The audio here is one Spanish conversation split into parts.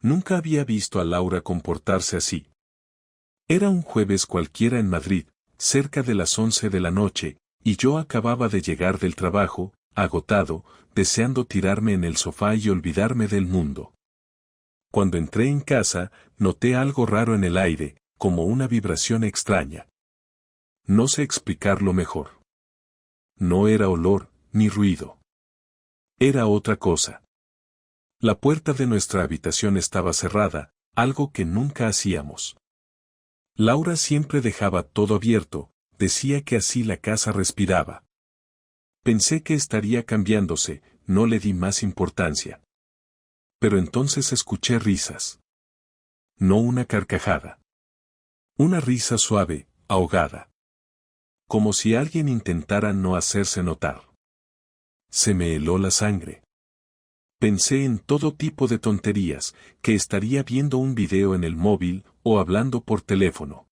Nunca había visto a Laura comportarse así. Era un jueves cualquiera en Madrid, cerca de las 11 de la noche, y yo acababa de llegar del trabajo, agotado, deseando tirarme en el sofá y olvidarme del mundo. Cuando entré en casa, noté algo raro en el aire, como una vibración extraña. No sé explicarlo mejor. No era olor, ni ruido. Era otra cosa. La puerta de nuestra habitación estaba cerrada, algo que nunca hacíamos. Laura siempre dejaba todo abierto, decía que así la casa respiraba. Pensé que estaría cambiándose, no le di más importancia. Pero entonces escuché risas. No una carcajada. Una risa suave, ahogada. Como si alguien intentara no hacerse notar. Se me heló la sangre. Pensé en todo tipo de tonterías, que estaría viendo un video en el móvil o hablando por teléfono.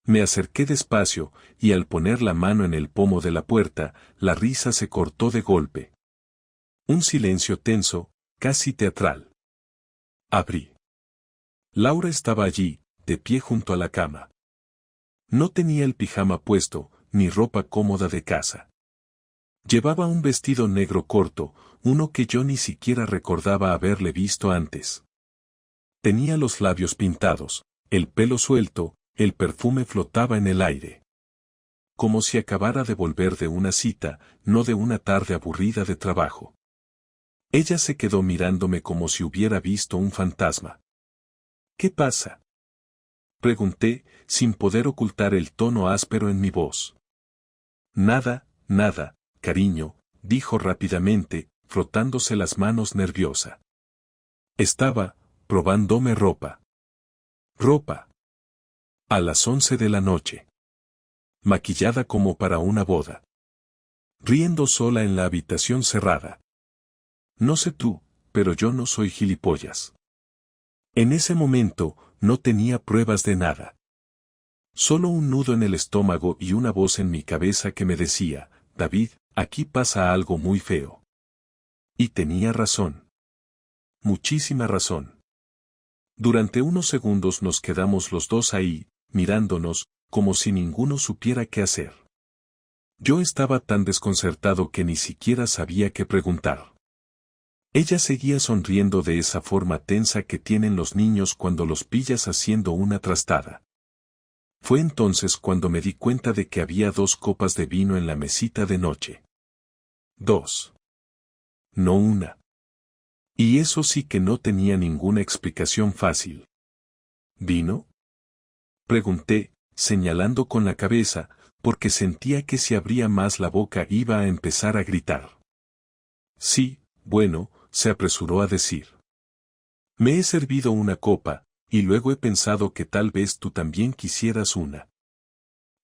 Me acerqué despacio, y al poner la mano en el pomo de la puerta, la risa se cortó de golpe. Un silencio tenso, casi teatral. Abrí. Laura estaba allí, de pie junto a la cama. No tenía el pijama puesto, ni ropa cómoda de casa. Llevaba un vestido negro corto, uno que yo ni siquiera recordaba haberle visto antes. Tenía los labios pintados, el pelo suelto, el perfume flotaba en el aire. Como si acabara de volver de una cita, no de una tarde aburrida de trabajo. Ella se quedó mirándome como si hubiera visto un fantasma. ¿Qué pasa?, pregunté, sin poder ocultar el tono áspero en mi voz. Nada, nada, cariño, dijo rápidamente, frotándose las manos nerviosa. Estaba probándome ropa. Ropa. A las 11 de la noche. Maquillada como para una boda. Riendo sola en la habitación cerrada. No sé tú, pero yo no soy gilipollas. En ese momento, no tenía pruebas de nada. Solo un nudo en el estómago y una voz en mi cabeza que me decía, David, aquí pasa algo muy feo. Y tenía razón. Muchísima razón. Durante unos segundos nos quedamos los dos ahí, mirándonos, como si ninguno supiera qué hacer. Yo estaba tan desconcertado que ni siquiera sabía qué preguntar. Ella seguía sonriendo de esa forma tensa que tienen los niños cuando los pillas haciendo una trastada. Fue entonces cuando me di cuenta de que había 2 copas de vino en la mesita de noche. 2. No una. Y eso sí que no tenía ninguna explicación fácil. ¿Vino?, pregunté, señalando con la cabeza, porque sentía que si abría más la boca iba a empezar a gritar. Sí, bueno, se apresuró a decir. Me he servido una copa, y luego he pensado que tal vez tú también quisieras una.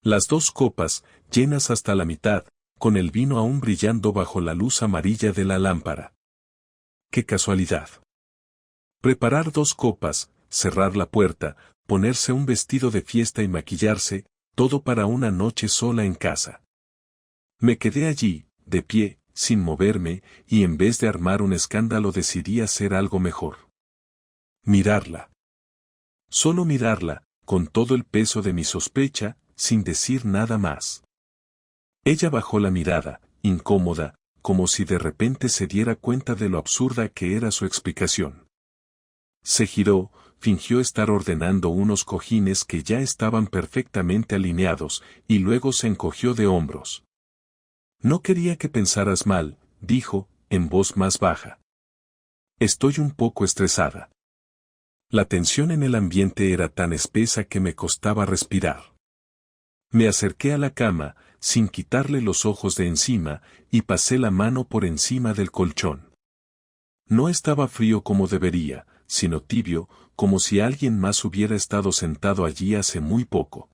Las 2 copas, llenas hasta la mitad, con el vino aún brillando bajo la luz amarilla de la lámpara. ¡Qué casualidad! Preparar 2 copas, cerrar la puerta, ponerse un vestido de fiesta y maquillarse, todo para una noche sola en casa. Me quedé allí, de pie, sin moverme, y en vez de armar un escándalo decidí hacer algo mejor. Mirarla. Solo mirarla, con todo el peso de mi sospecha, sin decir nada más. Ella bajó la mirada, incómoda, como si de repente se diera cuenta de lo absurda que era su explicación. Se giró, fingió estar ordenando unos cojines que ya estaban perfectamente alineados, y luego se encogió de hombros. No quería que pensaras mal, dijo, en voz más baja. Estoy un poco estresada. La tensión en el ambiente era tan espesa que me costaba respirar. Me acerqué a la cama, sin quitarle los ojos de encima, y pasé la mano por encima del colchón. No estaba frío como debería, sino tibio, como si alguien más hubiera estado sentado allí hace muy poco.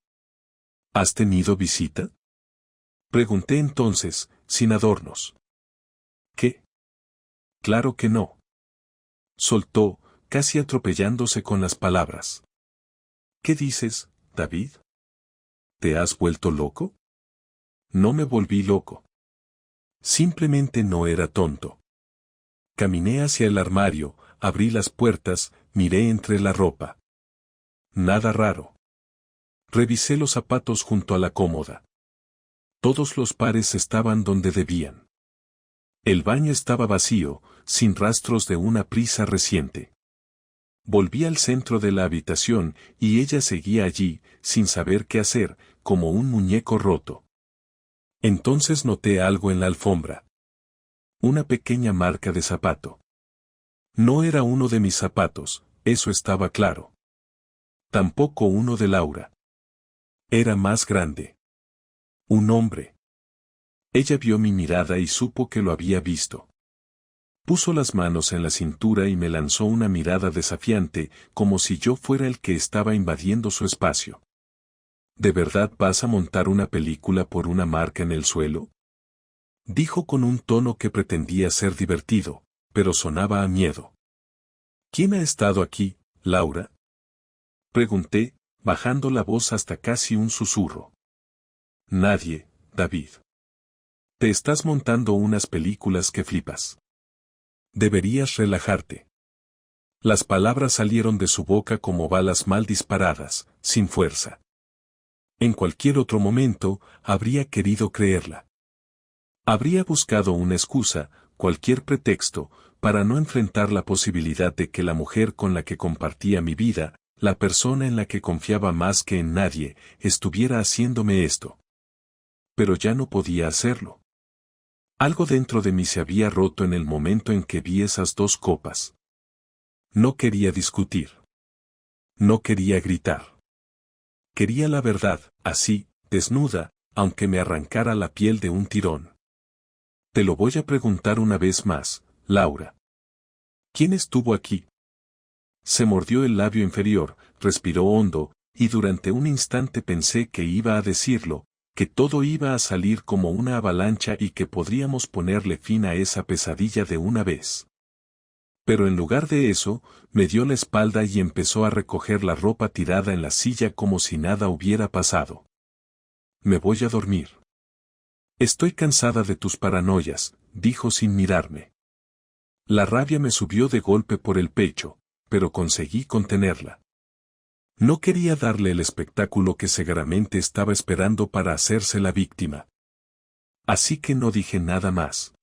¿Has tenido visita?, pregunté entonces, sin adornos. ¿Qué? Claro que no. Soltó, casi atropellándose con las palabras. ¿Qué dices, David? ¿Te has vuelto loco? No me volví loco. Simplemente no era tonto. Caminé hacia el armario, abrí las puertas, miré entre la ropa. Nada raro. Revisé los zapatos junto a la cómoda. Todos los pares estaban donde debían. El baño estaba vacío, sin rastros de una prisa reciente. Volví al centro de la habitación y ella seguía allí, sin saber qué hacer, como un muñeco roto. Entonces noté algo en la alfombra. Una pequeña marca de zapato. No era uno de mis zapatos, eso estaba claro. Tampoco uno de Laura. Era más grande. Un hombre. Ella vio mi mirada y supo que lo había visto. Puso las manos en la cintura y me lanzó una mirada desafiante, como si yo fuera el que estaba invadiendo su espacio. ¿De verdad vas a montar una película por una marca en el suelo? Dijo con un tono que pretendía ser divertido, pero sonaba a miedo. ¿Quién ha estado aquí, Laura? Pregunté, bajando la voz hasta casi un susurro. Nadie, David. Te estás montando unas películas que flipas. Deberías relajarte. Las palabras salieron de su boca como balas mal disparadas, sin fuerza. En cualquier otro momento, habría querido creerla. Habría buscado una excusa, cualquier pretexto, para no enfrentar la posibilidad de que la mujer con la que compartía mi vida, la persona en la que confiaba más que en nadie, estuviera haciéndome esto. Pero ya no podía hacerlo. Algo dentro de mí se había roto en el momento en que vi esas dos copas. No quería discutir. No quería gritar. Quería la verdad, así, desnuda, aunque me arrancara la piel de un tirón. Te lo voy a preguntar una vez más, Laura. ¿Quién estuvo aquí? Se mordió el labio inferior, respiró hondo, y durante un instante pensé que iba a decirlo, que todo iba a salir como una avalancha y que podríamos ponerle fin a esa pesadilla de una vez. Pero en lugar de eso, me dio la espalda y empezó a recoger la ropa tirada en la silla como si nada hubiera pasado. Me voy a dormir. Estoy cansada de tus paranoias, dijo sin mirarme. La rabia me subió de golpe por el pecho, pero conseguí contenerla. No quería darle el espectáculo que seguramente estaba esperando para hacerse la víctima. Así que no dije nada más.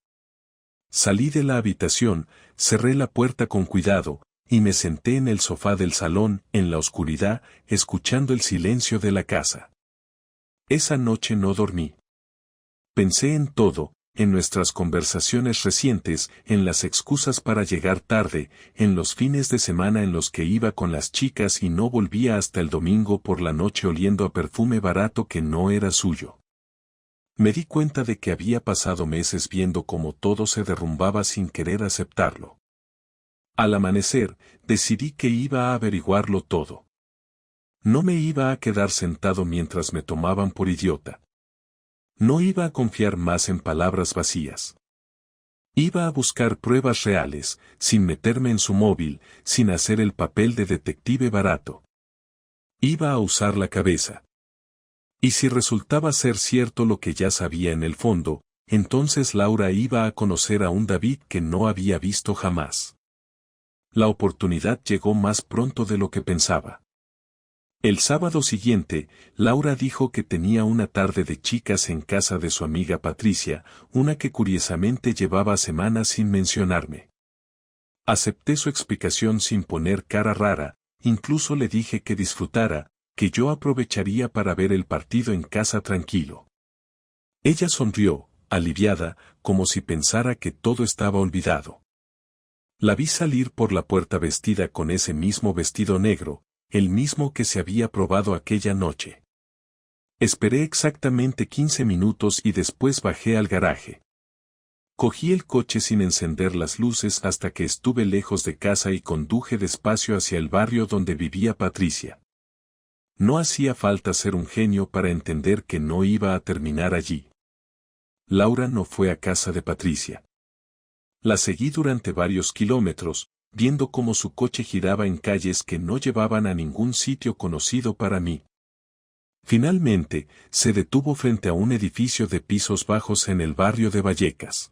Salí de la habitación, cerré la puerta con cuidado, y me senté en el sofá del salón, en la oscuridad, escuchando el silencio de la casa. Esa noche no dormí. Pensé en todo, en nuestras conversaciones recientes, en las excusas para llegar tarde, en los fines de semana en los que iba con las chicas y no volvía hasta el domingo por la noche oliendo a perfume barato que no era suyo. Me di cuenta de que había pasado meses viendo cómo todo se derrumbaba sin querer aceptarlo. Al amanecer, decidí que iba a averiguarlo todo. No me iba a quedar sentado mientras me tomaban por idiota. No iba a confiar más en palabras vacías. Iba a buscar pruebas reales, sin meterme en su móvil, sin hacer el papel de detective barato. Iba a usar la cabeza. Y si resultaba ser cierto lo que ya sabía en el fondo, entonces Laura iba a conocer a un David que no había visto jamás. La oportunidad llegó más pronto de lo que pensaba. El sábado siguiente, Laura dijo que tenía una tarde de chicas en casa de su amiga Patricia, una que curiosamente llevaba semanas sin mencionarme. Acepté su explicación sin poner cara rara, incluso le dije que disfrutara, que yo aprovecharía para ver el partido en casa tranquilo. Ella sonrió, aliviada, como si pensara que todo estaba olvidado. La vi salir por la puerta vestida con ese mismo vestido negro, el mismo que se había probado aquella noche. Esperé exactamente 15 minutos y después bajé al garaje. Cogí el coche sin encender las luces hasta que estuve lejos de casa y conduje despacio hacia el barrio donde vivía Patricia. No hacía falta ser un genio para entender que no iba a terminar allí. Laura no fue a casa de Patricia. La seguí durante varios kilómetros, viendo cómo su coche giraba en calles que no llevaban a ningún sitio conocido para mí. Finalmente, se detuvo frente a un edificio de pisos bajos en el barrio de Vallecas.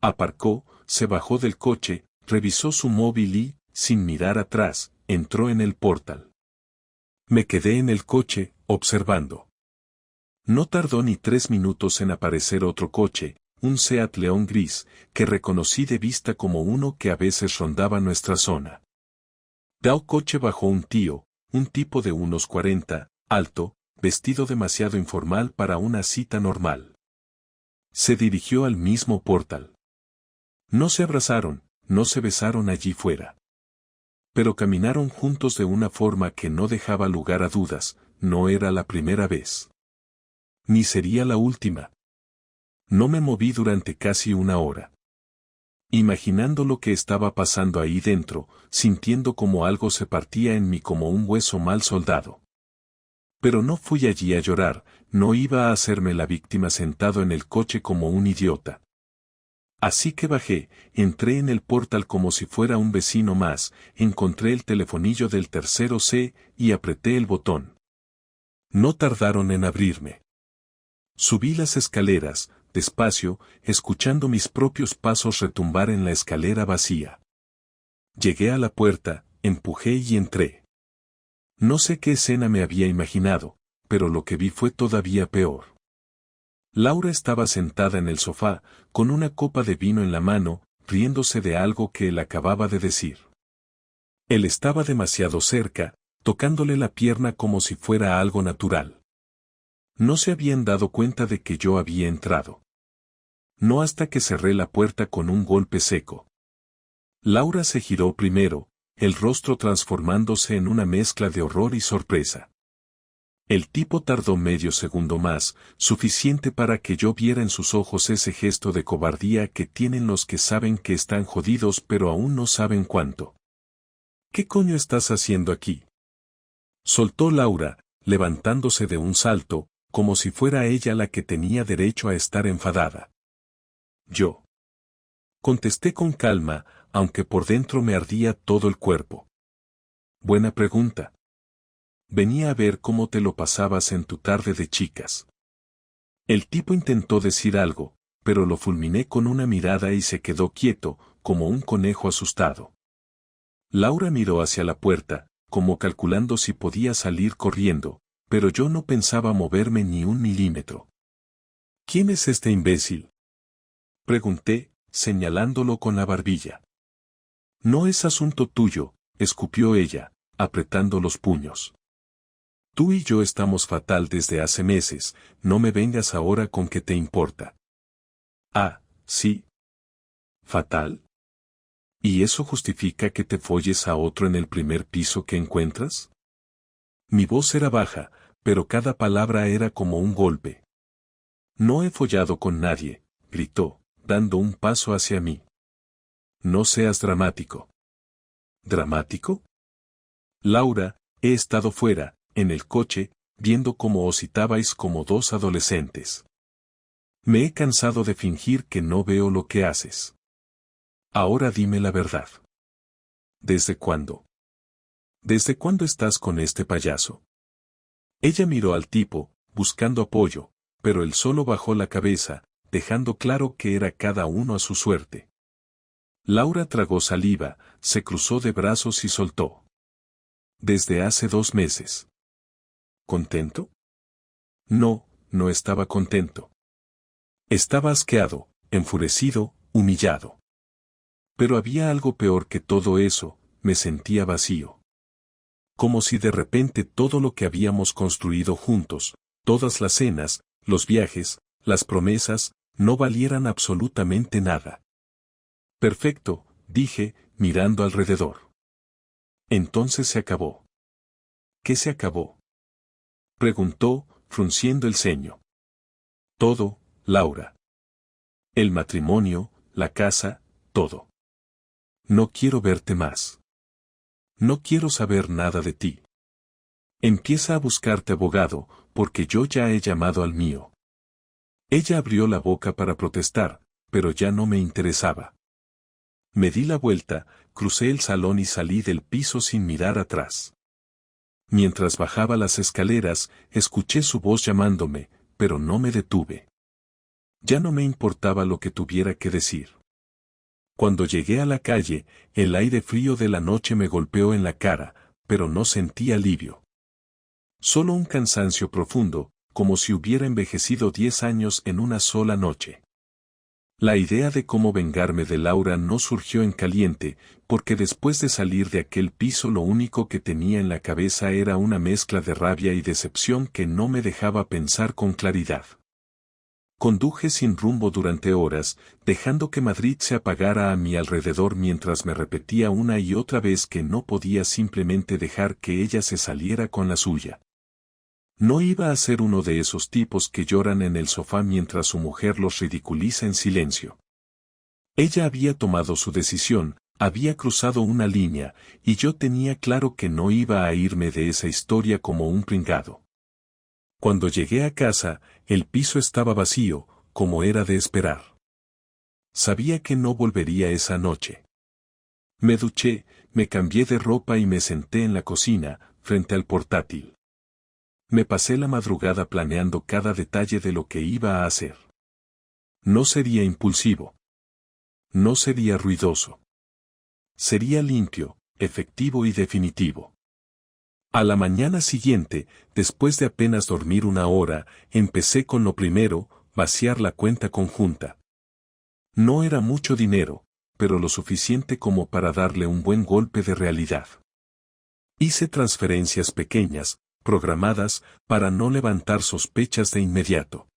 Aparcó, se bajó del coche, revisó su móvil y, sin mirar atrás, entró en el portal. Me quedé en el coche, observando. No tardó ni 3 minutos en aparecer otro coche, un Seat León gris, que reconocí de vista como uno que a veces rondaba nuestra zona. Del coche bajó un tío, un tipo de unos 40, alto, vestido demasiado informal para una cita normal. Se dirigió al mismo portal. No se abrazaron, no se besaron allí fuera. Pero caminaron juntos de una forma que no dejaba lugar a dudas, no era la primera vez. Ni sería la última. No me moví durante casi una hora. Imaginando lo que estaba pasando ahí dentro, sintiendo como algo se partía en mí como un hueso mal soldado. Pero no fui allí a llorar, no iba a hacerme la víctima sentado en el coche como un idiota. Así que bajé, entré en el portal como si fuera un vecino más, encontré el telefonillo del tercero C y apreté el botón. No tardaron en abrirme. Subí las escaleras, despacio, escuchando mis propios pasos retumbar en la escalera vacía. Llegué a la puerta, empujé y entré. No sé qué escena me había imaginado, pero lo que vi fue todavía peor. Laura estaba sentada en el sofá, con una copa de vino en la mano, riéndose de algo que él acababa de decir. Él estaba demasiado cerca, tocándole la pierna como si fuera algo natural. No se habían dado cuenta de que yo había entrado. No hasta que cerré la puerta con un golpe seco. Laura se giró primero, el rostro transformándose en una mezcla de horror y sorpresa. El tipo tardó medio segundo más, suficiente para que yo viera en sus ojos ese gesto de cobardía que tienen los que saben que están jodidos pero aún no saben cuánto. ¿Qué coño estás haciendo aquí?, soltó Laura, levantándose de un salto, como si fuera ella la que tenía derecho a estar enfadada. Yo contesté con calma, aunque por dentro me ardía todo el cuerpo. Buena pregunta. Venía a ver cómo te lo pasabas en tu tarde de chicas. El tipo intentó decir algo, pero lo fulminé con una mirada y se quedó quieto, como un conejo asustado. Laura miró hacia la puerta, como calculando si podía salir corriendo, pero yo no pensaba moverme ni un milímetro. ¿Quién es este imbécil?, pregunté, señalándolo con la barbilla. No es asunto tuyo, escupió ella, apretando los puños. Tú y yo estamos fatal desde hace meses, no me vengas ahora con que te importa. Ah, sí. ¿Fatal? ¿Y eso justifica que te folles a otro en el primer piso que encuentras? Mi voz era baja, pero cada palabra era como un golpe. No he follado con nadie, gritó, dando un paso hacia mí. No seas dramático. ¿Dramático? Laura, he estado fuera, en el coche, viendo cómo os citabais como dos adolescentes. Me he cansado de fingir que no veo lo que haces. Ahora dime la verdad. ¿Desde cuándo? ¿Desde cuándo estás con este payaso? Ella miró al tipo, buscando apoyo, pero él solo bajó la cabeza, dejando claro que era cada uno a su suerte. Laura tragó saliva, se cruzó de brazos y soltó. Desde hace 2 meses. ¿Contento? No, no estaba contento. Estaba asqueado, enfurecido, humillado. Pero había algo peor que todo eso, me sentía vacío. Como si de repente todo lo que habíamos construido juntos, todas las cenas, los viajes, las promesas, no valieran absolutamente nada. Perfecto, dije, mirando alrededor. Entonces se acabó. ¿Qué se acabó?, preguntó, frunciendo el ceño. Todo, Laura. El matrimonio, la casa, todo. No quiero verte más. No quiero saber nada de ti. Empieza a buscarte abogado, porque yo ya he llamado al mío. Ella abrió la boca para protestar, pero ya no me interesaba. Me di la vuelta, crucé el salón y salí del piso sin mirar atrás. Mientras bajaba las escaleras, escuché su voz llamándome, pero no me detuve. Ya no me importaba lo que tuviera que decir. Cuando llegué a la calle, el aire frío de la noche me golpeó en la cara, pero no sentí alivio. Solo un cansancio profundo, como si hubiera envejecido 10 años en una sola noche. La idea de cómo vengarme de Laura no surgió en caliente, porque después de salir de aquel piso lo único que tenía en la cabeza era una mezcla de rabia y decepción que no me dejaba pensar con claridad. Conduje sin rumbo durante horas, dejando que Madrid se apagara a mi alrededor mientras me repetía una y otra vez que no podía simplemente dejar que ella se saliera con la suya. No iba a ser uno de esos tipos que lloran en el sofá mientras su mujer los ridiculiza en silencio. Ella había tomado su decisión, había cruzado una línea, y yo tenía claro que no iba a irme de esa historia como un pringado. Cuando llegué a casa, el piso estaba vacío, como era de esperar. Sabía que no volvería esa noche. Me duché, me cambié de ropa y me senté en la cocina, frente al portátil. Me pasé la madrugada planeando cada detalle de lo que iba a hacer. No sería impulsivo. No sería ruidoso. Sería limpio, efectivo y definitivo. A la mañana siguiente, después de apenas dormir una hora, empecé con lo primero, vaciar la cuenta conjunta. No era mucho dinero, pero lo suficiente como para darle un buen golpe de realidad. Hice transferencias pequeñas, programadas, para no levantar sospechas de inmediato.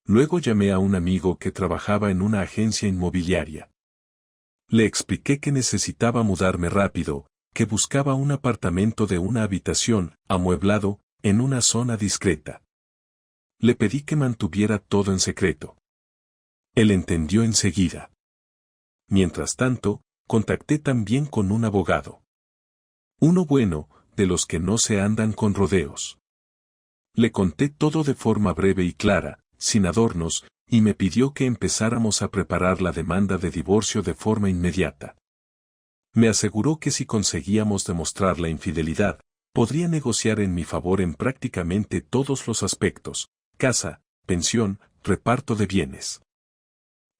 Luego llamé a un amigo que trabajaba en una agencia inmobiliaria. Le expliqué que necesitaba mudarme rápido, que buscaba un apartamento de una habitación, amueblado, en una zona discreta. Le pedí que mantuviera todo en secreto. Él entendió enseguida. Mientras tanto, contacté también con un abogado. Uno bueno, de los que no se andan con rodeos. Le conté todo de forma breve y clara, sin adornos, y me pidió que empezáramos a preparar la demanda de divorcio de forma inmediata. Me aseguró que si conseguíamos demostrar la infidelidad, podría negociar en mi favor en prácticamente todos los aspectos: casa, pensión, reparto de bienes.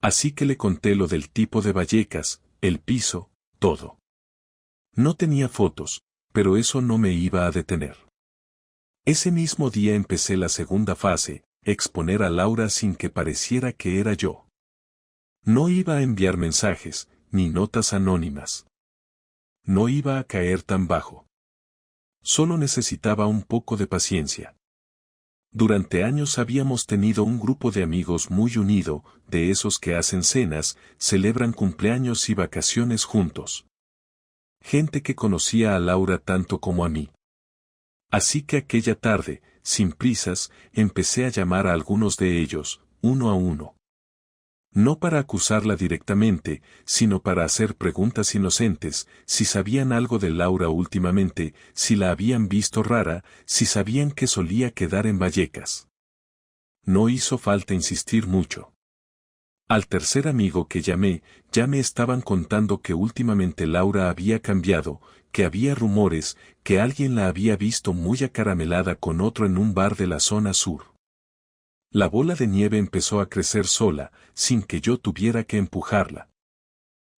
Así que le conté lo del tipo de Vallecas, el piso, todo. No tenía fotos, pero eso no me iba a detener. Ese mismo día empecé la segunda fase, exponer a Laura sin que pareciera que era yo. No iba a enviar mensajes, ni notas anónimas. No iba a caer tan bajo. Solo necesitaba un poco de paciencia. Durante años habíamos tenido un grupo de amigos muy unido, de esos que hacen cenas, celebran cumpleaños y vacaciones juntos. Gente que conocía a Laura tanto como a mí. Así que aquella tarde, sin prisas, empecé a llamar a algunos de ellos, uno a uno. No para acusarla directamente, sino para hacer preguntas inocentes: si sabían algo de Laura últimamente, si la habían visto rara, si sabían que solía quedar en Vallecas. No hizo falta insistir mucho. Al tercer amigo que llamé, ya me estaban contando que últimamente Laura había cambiado, que había rumores, que alguien la había visto muy acaramelada con otro en un bar de la zona sur. La bola de nieve empezó a crecer sola, sin que yo tuviera que empujarla.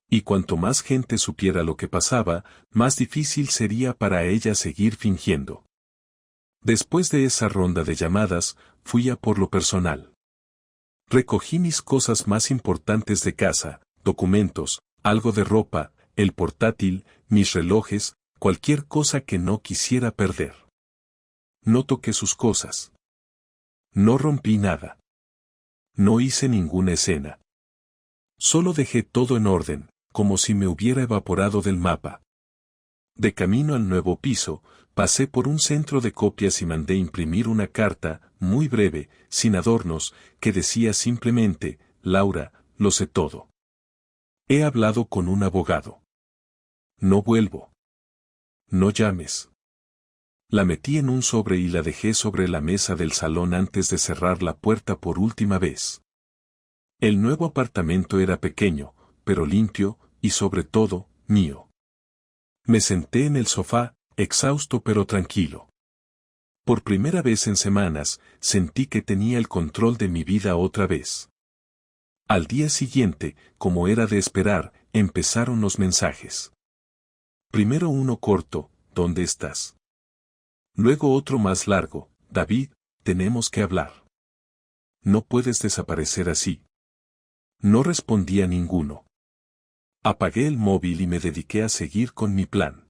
Y cuanto más gente supiera lo que pasaba, más difícil sería para ella seguir fingiendo. Después de esa ronda de llamadas, fui a por lo personal. Recogí mis cosas más importantes de casa: documentos, algo de ropa, el portátil, mis relojes, cualquier cosa que no quisiera perder. No toqué sus cosas. No rompí nada. No hice ninguna escena. Solo dejé todo en orden, como si me hubiera evaporado del mapa. De camino al nuevo piso, pasé por un centro de copias y mandé imprimir una carta, muy breve, sin adornos, que decía simplemente: Laura, lo sé todo. He hablado con un abogado. No vuelvo. No llames. La metí en un sobre y la dejé sobre la mesa del salón antes de cerrar la puerta por última vez. El nuevo apartamento era pequeño, pero limpio, y sobre todo, mío. Me senté en el sofá, exhausto pero tranquilo. Por primera vez en semanas, sentí que tenía el control de mi vida otra vez. Al día siguiente, como era de esperar, empezaron los mensajes. Primero uno corto, ¿dónde estás? Luego otro más largo, David, tenemos que hablar. No puedes desaparecer así. No respondía ninguno. Apagué el móvil y me dediqué a seguir con mi plan.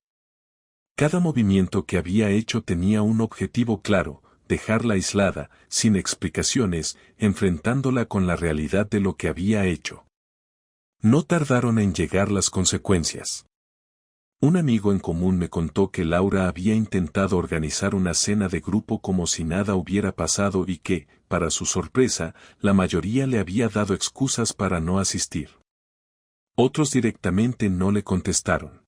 Cada movimiento que había hecho tenía un objetivo claro, dejarla aislada, sin explicaciones, enfrentándola con la realidad de lo que había hecho. No tardaron en llegar las consecuencias. Un amigo en común me contó que Laura había intentado organizar una cena de grupo como si nada hubiera pasado y que, para su sorpresa, la mayoría le había dado excusas para no asistir. Otros directamente no le contestaron.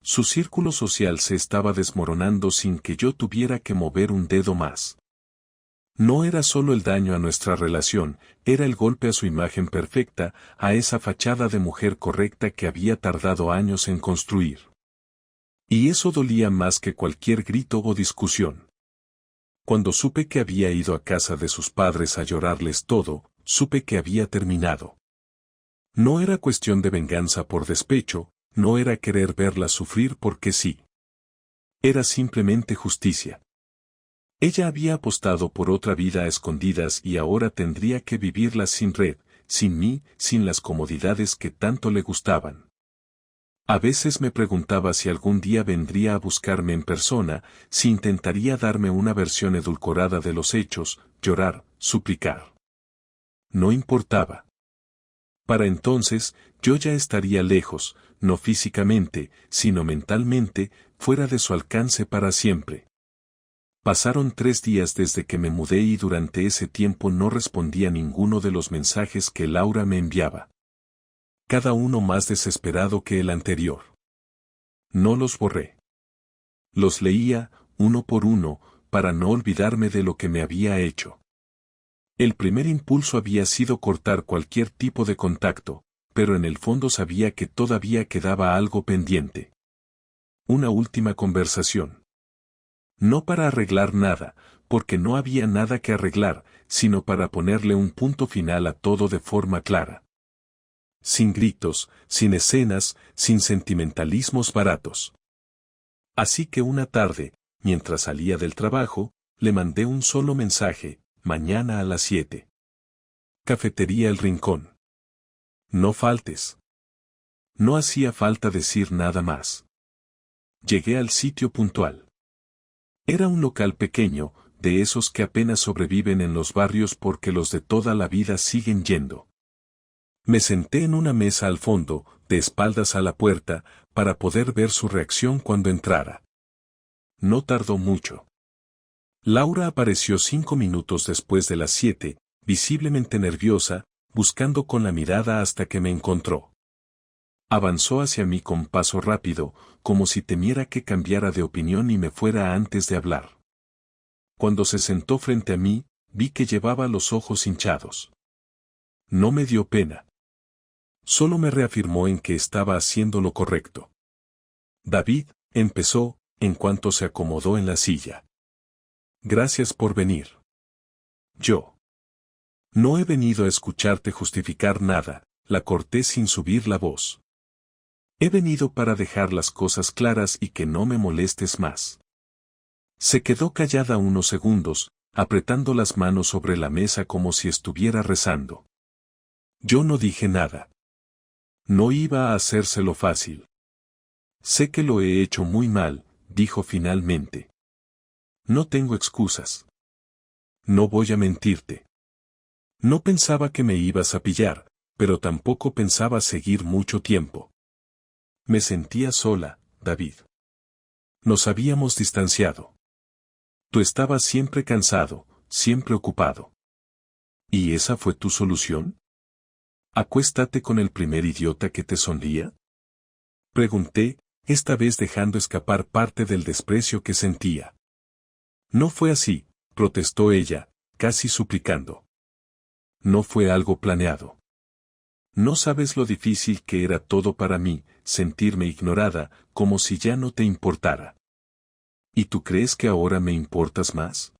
Su círculo social se estaba desmoronando sin que yo tuviera que mover un dedo más. No era solo el daño a nuestra relación, era el golpe a su imagen perfecta, a esa fachada de mujer correcta que había tardado años en construir. Y eso dolía más que cualquier grito o discusión. Cuando supe que había ido a casa de sus padres a llorarles todo, supe que había terminado. No era cuestión de venganza por despecho, no era querer verla sufrir porque sí. Era simplemente justicia. Ella había apostado por otra vida a escondidas y ahora tendría que vivirla sin red, sin mí, sin las comodidades que tanto le gustaban. A veces me preguntaba si algún día vendría a buscarme en persona, si intentaría darme una versión edulcorada de los hechos, llorar, suplicar. No importaba. Para entonces, yo ya estaría lejos, no físicamente, sino mentalmente, fuera de su alcance para siempre. Pasaron 3 días desde que me mudé y durante ese tiempo no respondí a ninguno de los mensajes que Laura me enviaba. Cada uno más desesperado que el anterior. No los borré. Los leía, uno por uno, para no olvidarme de lo que me había hecho. El primer impulso había sido cortar cualquier tipo de contacto, pero en el fondo sabía que todavía quedaba algo pendiente. Una última conversación. No para arreglar nada, porque no había nada que arreglar, sino para ponerle un punto final a todo de forma clara. Sin gritos, sin escenas, sin sentimentalismos baratos. Así que una tarde, mientras salía del trabajo, le mandé un solo mensaje: mañana a las 7. Cafetería El Rincón. No faltes. No hacía falta decir nada más. Llegué al sitio puntual. Era un local pequeño, de esos que apenas sobreviven en los barrios porque los de toda la vida siguen yendo. Me senté en una mesa al fondo, de espaldas a la puerta, para poder ver su reacción cuando entrara. No tardó mucho. Laura apareció 5 minutos después de las 7, visiblemente nerviosa, buscando con la mirada hasta que me encontró. Avanzó hacia mí con paso rápido, como si temiera que cambiara de opinión y me fuera antes de hablar. Cuando se sentó frente a mí, vi que llevaba los ojos hinchados. No me dio pena. Solo me reafirmó en que estaba haciendo lo correcto. David, empezó, en cuanto se acomodó en la silla. Gracias por venir. Yo. No he venido a escucharte justificar nada, la corté sin subir la voz. He venido para dejar las cosas claras y que no me molestes más. Se quedó callada unos segundos, apretando las manos sobre la mesa como si estuviera rezando. Yo no dije nada. No iba a hacérselo fácil. Sé que lo he hecho muy mal, dijo finalmente. No tengo excusas. No voy a mentirte. No pensaba que me ibas a pillar, pero tampoco pensaba seguir mucho tiempo. Me sentía sola, David. Nos habíamos distanciado. Tú estabas siempre cansado, siempre ocupado. ¿Y esa fue tu solución? ¿Acuéstate con el primer idiota que te sonría? Pregunté, esta vez dejando escapar parte del desprecio que sentía. No fue así, protestó ella, casi suplicando. No fue algo planeado. No sabes lo difícil que era todo para mí, sentirme ignorada, como si ya no te importara. ¿Y tú crees que ahora me importas más?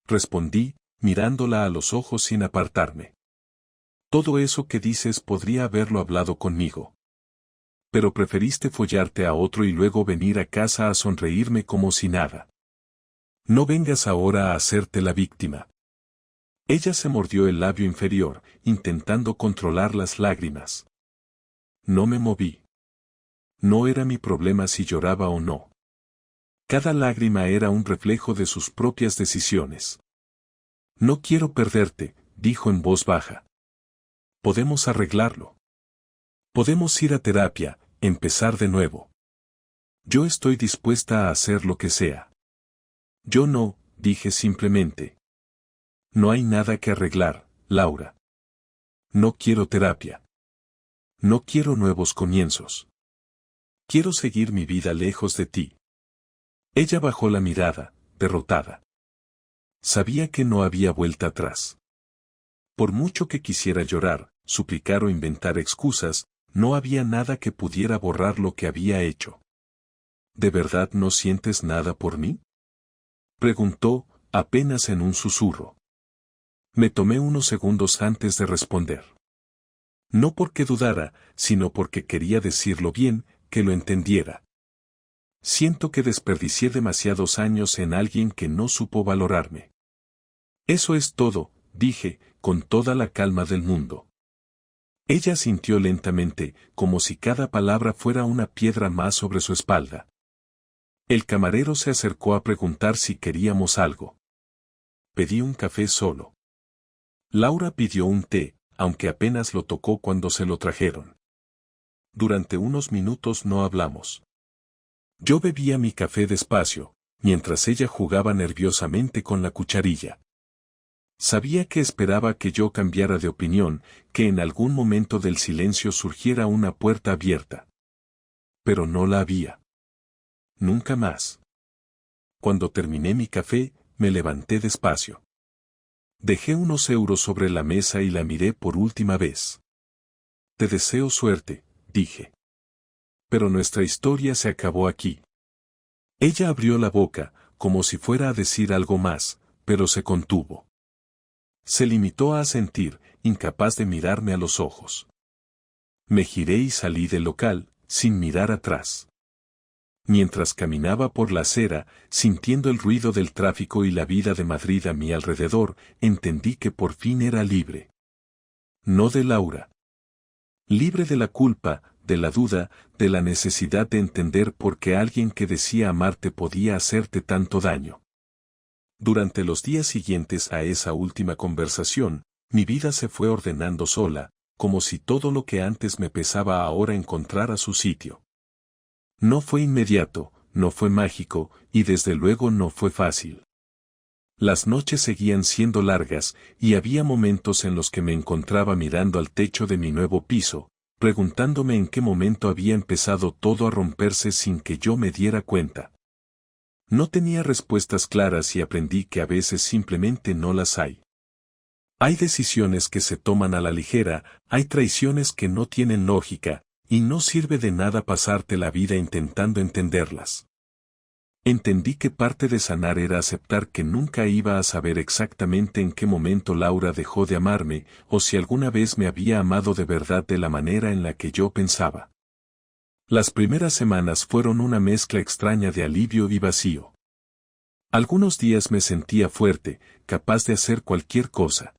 Respondí, mirándola a los ojos sin apartarme. Todo eso que dices podría haberlo hablado conmigo. Pero preferiste follarte a otro y luego venir a casa a sonreírme como si nada. No vengas ahora a hacerte la víctima. Ella se mordió el labio inferior, intentando controlar las lágrimas. No me moví. No era mi problema si lloraba o no. Cada lágrima era un reflejo de sus propias decisiones. No quiero perderte, dijo en voz baja. Podemos arreglarlo. Podemos ir a terapia, empezar de nuevo. Yo estoy dispuesta a hacer lo que sea. Yo no, dije simplemente. No hay nada que arreglar, Laura. No quiero terapia. No quiero nuevos comienzos. Quiero seguir mi vida lejos de ti. Ella bajó la mirada, derrotada. Sabía que no había vuelta atrás. Por mucho que quisiera llorar, suplicar o inventar excusas, no había nada que pudiera borrar lo que había hecho. ¿De verdad no sientes nada por mí?, preguntó, apenas en un susurro. Me tomé unos segundos antes de responder. No porque dudara, sino porque quería decirlo bien, que lo entendiera. Siento que desperdicié demasiados años en alguien que no supo valorarme. Eso es todo, dije, con toda la calma del mundo. Ella sintió lentamente, como si cada palabra fuera una piedra más sobre su espalda. El camarero se acercó a preguntar si queríamos algo. Pedí un café solo. Laura pidió un té, aunque apenas lo tocó cuando se lo trajeron. Durante unos minutos no hablamos. Yo bebía mi café despacio, mientras ella jugaba nerviosamente con la cucharilla. Sabía que esperaba que yo cambiara de opinión, que en algún momento del silencio surgiera una puerta abierta. Pero no la había. Nunca más. Cuando terminé mi café, me levanté despacio. Dejé unos euros sobre la mesa y la miré por última vez. Te deseo suerte, dije. Pero nuestra historia se acabó aquí. Ella abrió la boca, como si fuera a decir algo más, pero se contuvo. Se limitó a asentir, incapaz de mirarme a los ojos. Me giré y salí del local, sin mirar atrás. Mientras caminaba por la acera, sintiendo el ruido del tráfico y la vida de Madrid a mi alrededor, entendí que por fin era libre. No de Laura. Libre de la culpa, de la duda, de la necesidad de entender por qué alguien que decía amarte podía hacerte tanto daño. Durante los días siguientes a esa última conversación, mi vida se fue ordenando sola, como si todo lo que antes me pesaba ahora encontrara su sitio. No fue inmediato, no fue mágico, y desde luego no fue fácil. Las noches seguían siendo largas, y había momentos en los que me encontraba mirando al techo de mi nuevo piso, preguntándome en qué momento había empezado todo a romperse sin que yo me diera cuenta. No tenía respuestas claras y aprendí que a veces simplemente no las hay. Hay decisiones que se toman a la ligera, hay traiciones que no tienen lógica, y no sirve de nada pasarte la vida intentando entenderlas. Entendí que parte de sanar era aceptar que nunca iba a saber exactamente en qué momento Laura dejó de amarme, o si alguna vez me había amado de verdad de la manera en la que yo pensaba. Las primeras semanas fueron una mezcla extraña de alivio y vacío. Algunos días me sentía fuerte, capaz de hacer cualquier cosa.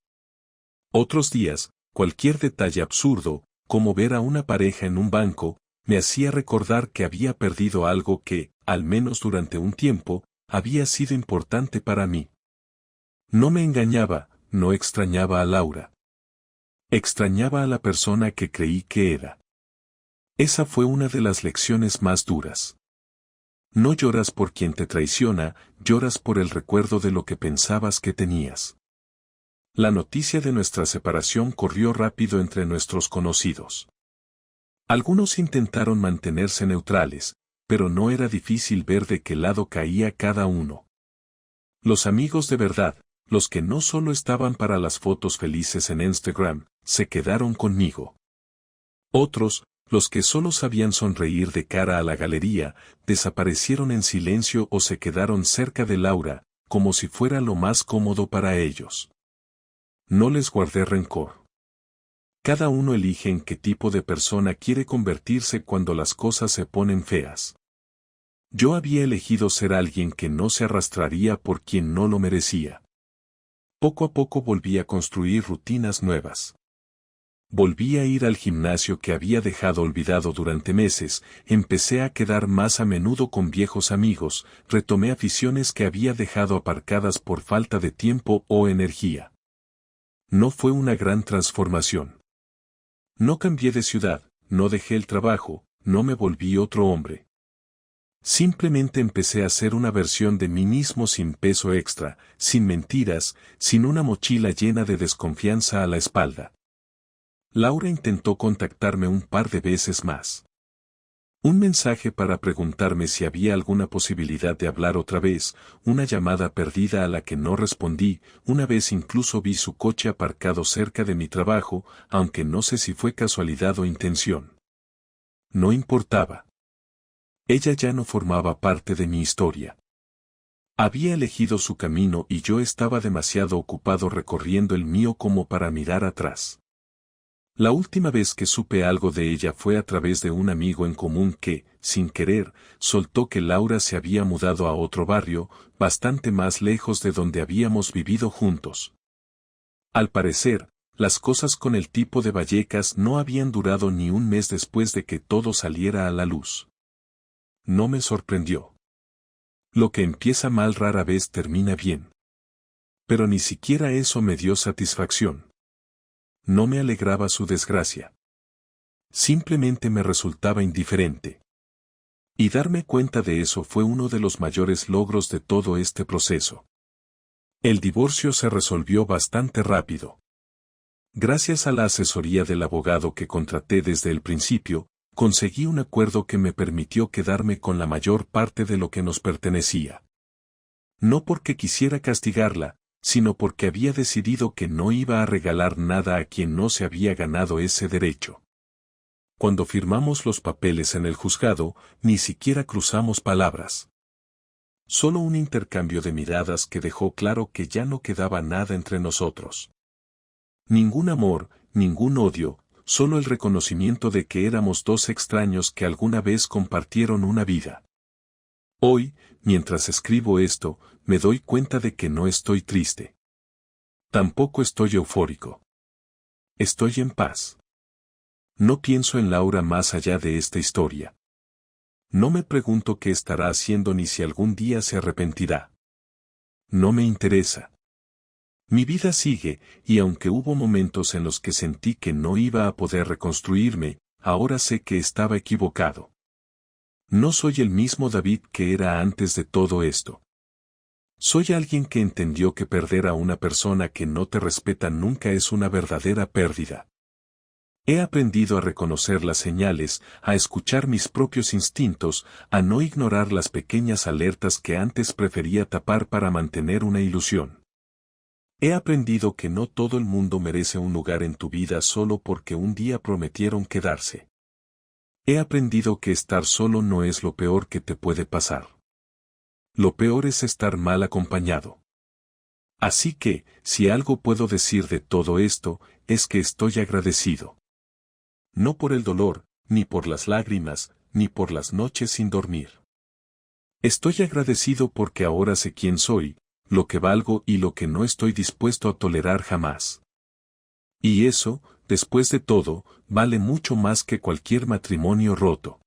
Otros días, cualquier detalle absurdo, como ver a una pareja en un banco, me hacía recordar que había perdido algo que, al menos durante un tiempo, había sido importante para mí. No me engañaba, no extrañaba a Laura. Extrañaba a la persona que creí que era. Esa fue una de las lecciones más duras. No lloras por quien te traiciona, lloras por el recuerdo de lo que pensabas que tenías. La noticia de nuestra separación corrió rápido entre nuestros conocidos. Algunos intentaron mantenerse neutrales, pero no era difícil ver de qué lado caía cada uno. Los amigos de verdad, los que no solo estaban para las fotos felices en Instagram, se quedaron conmigo. Otros, los que solo sabían sonreír de cara a la galería, desaparecieron en silencio o se quedaron cerca de Laura, como si fuera lo más cómodo para ellos. No les guardé rencor. Cada uno elige en qué tipo de persona quiere convertirse cuando las cosas se ponen feas. Yo había elegido ser alguien que no se arrastraría por quien no lo merecía. Poco a poco volví a construir rutinas nuevas. Volví a ir al gimnasio que había dejado olvidado durante meses, empecé a quedar más a menudo con viejos amigos, retomé aficiones que había dejado aparcadas por falta de tiempo o energía. No fue una gran transformación. No cambié de ciudad, no dejé el trabajo, no me volví otro hombre. Simplemente empecé a ser una versión de mí mismo sin peso extra, sin mentiras, sin una mochila llena de desconfianza a la espalda. Laura intentó contactarme un par de veces más. Un mensaje para preguntarme si había alguna posibilidad de hablar otra vez, una llamada perdida a la que no respondí, una vez incluso vi su coche aparcado cerca de mi trabajo, aunque no sé si fue casualidad o intención. No importaba. Ella ya no formaba parte de mi historia. Había elegido su camino y yo estaba demasiado ocupado recorriendo el mío como para mirar atrás. La última vez que supe algo de ella fue a través de un amigo en común que, sin querer, soltó que Laura se había mudado a otro barrio, bastante más lejos de donde habíamos vivido juntos. Al parecer, las cosas con el tipo de Vallecas no habían durado ni un mes después de que todo saliera a la luz. No me sorprendió. Lo que empieza mal rara vez termina bien. Pero ni siquiera eso me dio satisfacción. No me alegraba su desgracia. Simplemente me resultaba indiferente. Y darme cuenta de eso fue uno de los mayores logros de todo este proceso. El divorcio se resolvió bastante rápido. Gracias a la asesoría del abogado que contraté desde el principio, conseguí un acuerdo que me permitió quedarme con la mayor parte de lo que nos pertenecía. No porque quisiera castigarla, sino porque había decidido que no iba a regalar nada a quien no se había ganado ese derecho. Cuando firmamos los papeles en el juzgado, ni siquiera cruzamos palabras. Solo un intercambio de miradas que dejó claro que ya no quedaba nada entre nosotros. Ningún amor, ningún odio, solo el reconocimiento de que éramos dos extraños que alguna vez compartieron una vida. Hoy, mientras escribo esto, me doy cuenta de que no estoy triste. Tampoco estoy eufórico. Estoy en paz. No pienso en Laura más allá de esta historia. No me pregunto qué estará haciendo ni si algún día se arrepentirá. No me interesa. Mi vida sigue, y aunque hubo momentos en los que sentí que no iba a poder reconstruirme, ahora sé que estaba equivocado. No soy el mismo David que era antes de todo esto. Soy alguien que entendió que perder a una persona que no te respeta nunca es una verdadera pérdida. He aprendido a reconocer las señales, a escuchar mis propios instintos, a no ignorar las pequeñas alertas que antes prefería tapar para mantener una ilusión. He aprendido que no todo el mundo merece un lugar en tu vida solo porque un día prometieron quedarse. He aprendido que estar solo no es lo peor que te puede pasar. Lo peor es estar mal acompañado. Así que, si algo puedo decir de todo esto, es que estoy agradecido. No por el dolor, ni por las lágrimas, ni por las noches sin dormir. Estoy agradecido porque ahora sé quién soy, lo que valgo y lo que no estoy dispuesto a tolerar jamás. Y eso, después de todo, vale mucho más que cualquier matrimonio roto.